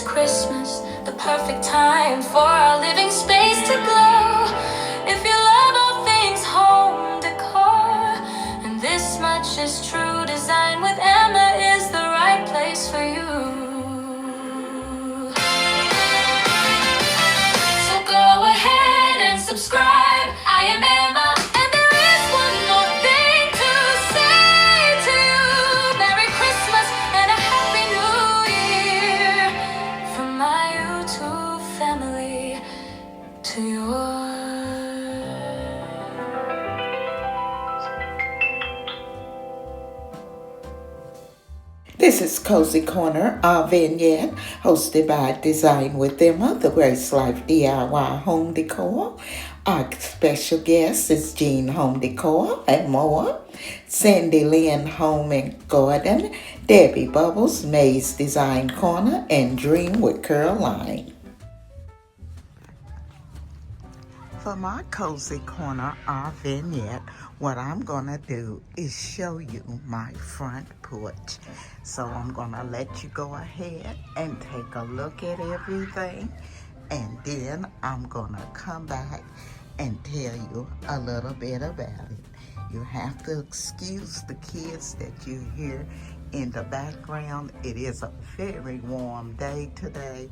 Christmas, the perfect time for our living space to glow. If you love all things home decor, and this much is true, design with Emma is the right place for you. So go ahead and subscribe. I am Emma, and there is one more thing to say to you. Merry Christmas and a Happy New Year from my YouTube family to yours. This is Cozy Corner, our vignette, hosted by Design with Emma, the Grace Life DIY Home Decor. Our special guest is Jean Home Decor and more. Cindy Lynn Home and Garden, Debbie Bubbles, Maze Design Corner, and Dream with Caroline. For my Cozy Corner, our vignette, what I'm going to do is show you my front porch. So I'm going to let you go ahead and take a look at everything. And then I'm going to come back and tell you a little bit about it. You have to excuse the kids that you hear in the background. It is a very warm day today,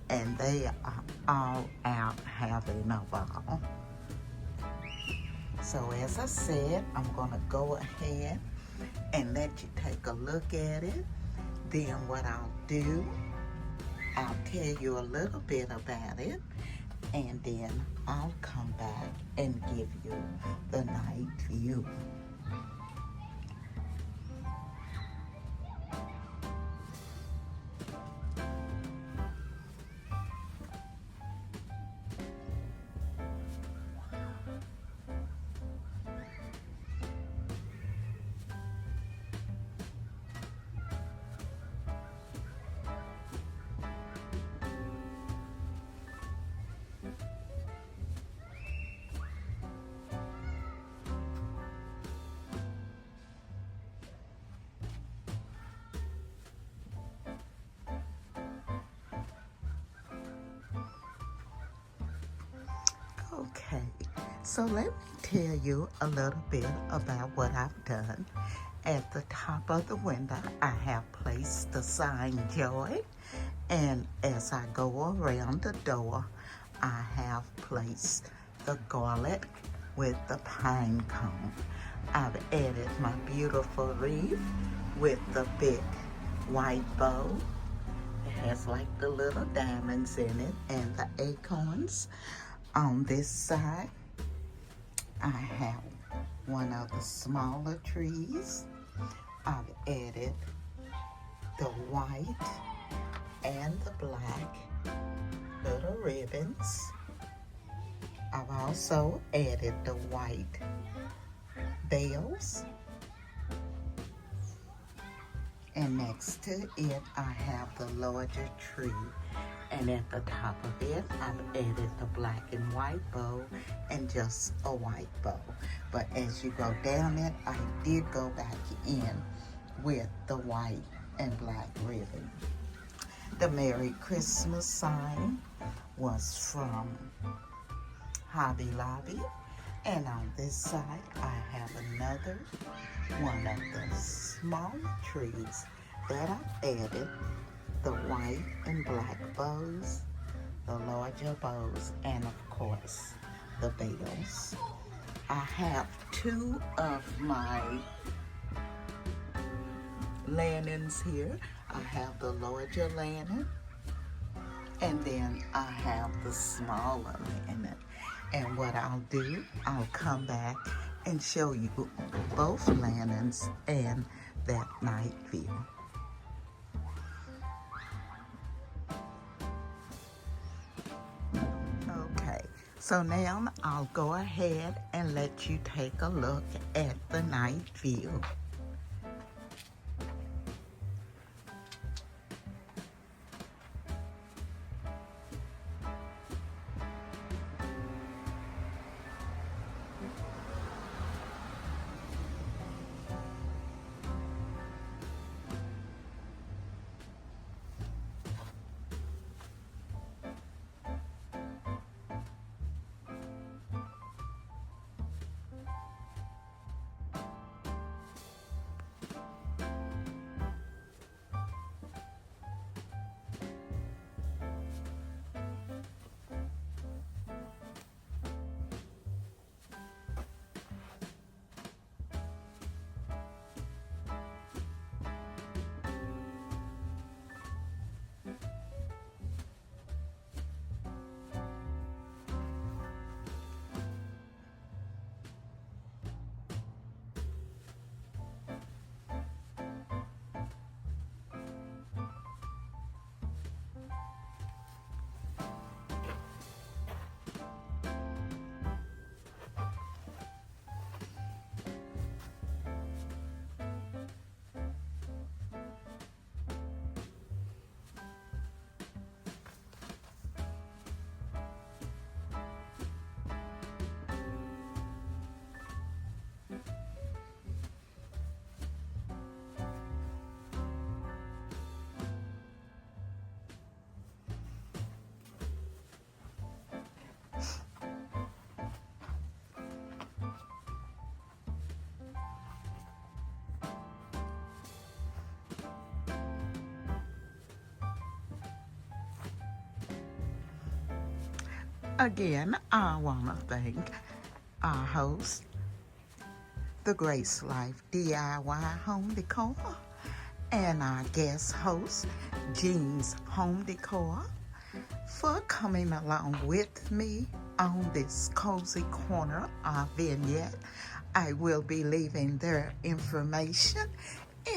and they are all out having a ball. So as I said, I'm going to go ahead and let you take a look at it. Then what I'll do, I'll tell you a little bit about it, and then I'll come back and give you the night view. Okay, so let me tell you a little bit about what I've done. At the top of the window, I have placed the sign Joy, and as I go around the door, I have placed the garlic with the pine cone. I've added my beautiful wreath with the big white bow. It has like the little diamonds in it and the acorns. On this side, I have one of the smaller trees. I've added the white and the black little ribbons. I've also added the white bells. And next to it, I have the larger tree. And at the top of it, I've added the black and white bow and just a white bow. But as you go down it, I did go back in with the white and black ribbon. The Merry Christmas sign was from Hobby Lobby. And on this side, I have another one of the smaller trees that I've added the white and black bows, the larger bows, and of course, the bells. I have two of my lanterns here. I have the larger lantern, and then I have the smaller lantern. And what I'll do, I'll come back and show you both lanterns and that night view. So now I'll go ahead and let you take a look at the night view. Again, I want to thank our host, the Grace Life DIY Home Decor, and our guest host, Jean's Home Decor, for coming along with me on this cozy corner vignette. I will be leaving their information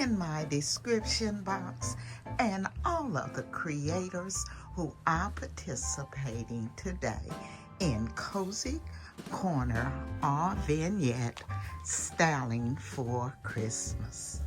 in my description box, and all of the creators who are participating today in Cozy Corner or Vignette Styling for Christmas.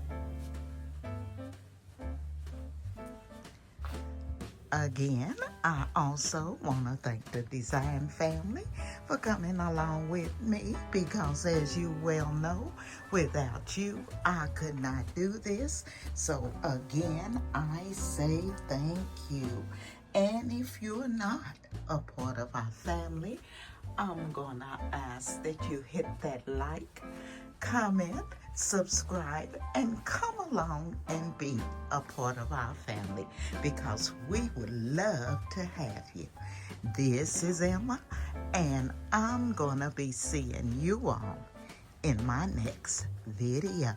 Again, I also want to thank the design family for coming along with me, because as you well know, without you, I could not do this. So again, I say thank you. And if you're not a part of our family, I'm gonna ask that you hit that like, comment, subscribe, and come along and be a part of our family, because we would love to have you. This is Emma, and I'm gonna be seeing you all in my next video.